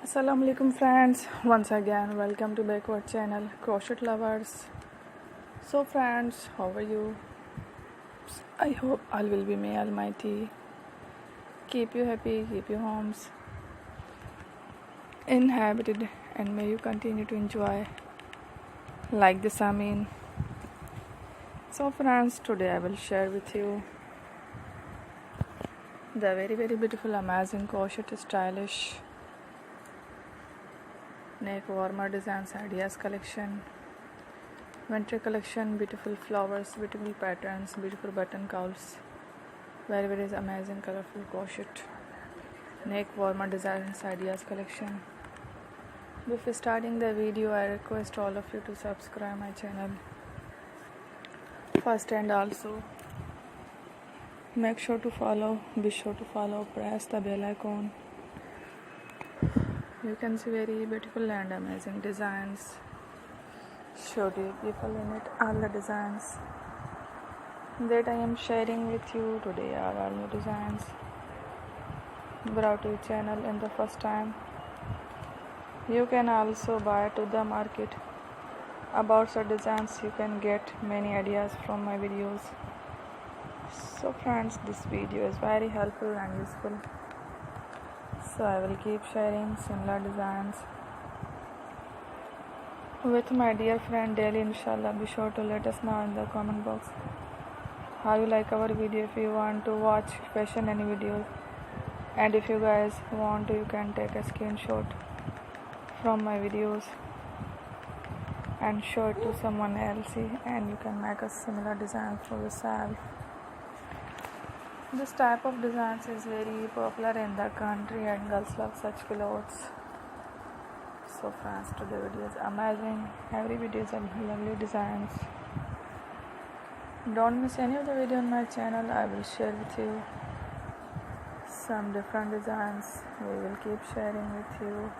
Assalamu alaikum friends, once again welcome to backward channel crochet lovers. So friends, how are you? I hope all will be may almighty keep you happy, keep you homes inhabited, and may you continue to enjoy like this. So friends, today I will share with you the very beautiful amazing crochet stylish neck warmer designs ideas collection, winter collection, beautiful flowers, beautiful patterns, beautiful button cowls, very amazing colorful crochet neck warmer designs ideas collection. Before starting the video, I request all of you to subscribe my channel first, and also make sure to follow, be sure to follow, press the bell icon. You can see very beautiful and amazing designs. Show you people in it all the designs that I am sharing with you today are all new designs brought to your channel in the first time. You can also buy to the market about the designs. You can get many ideas from my videos. So friends, this video is very helpful and useful. So I will keep sharing similar designs with my dear friend daily, inshallah. Be sure to let us know in the comment box how you like our video. If you want to watch fashion any videos, and if you guys want to, you can take a screenshot from my videos and show it to someone else, and you can make a similar design for yourself. This type of designs is very popular in the country and girls love such clothes. So friends, today video is amazing. Every video is lovely designs. Don't miss any of the video on my channel. I will share with you some different designs. We will keep sharing with you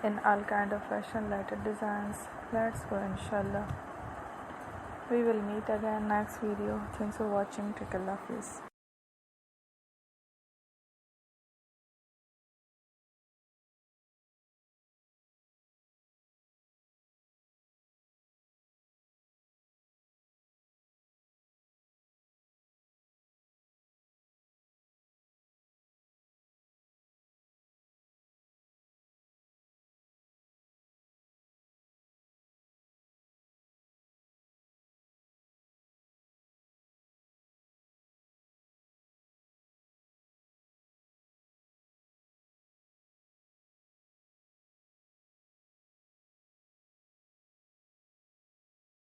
in all kind of fashion related designs. Let's go, inshallah. We will meet again next video. Thanks for watching. Take care. Love, peace.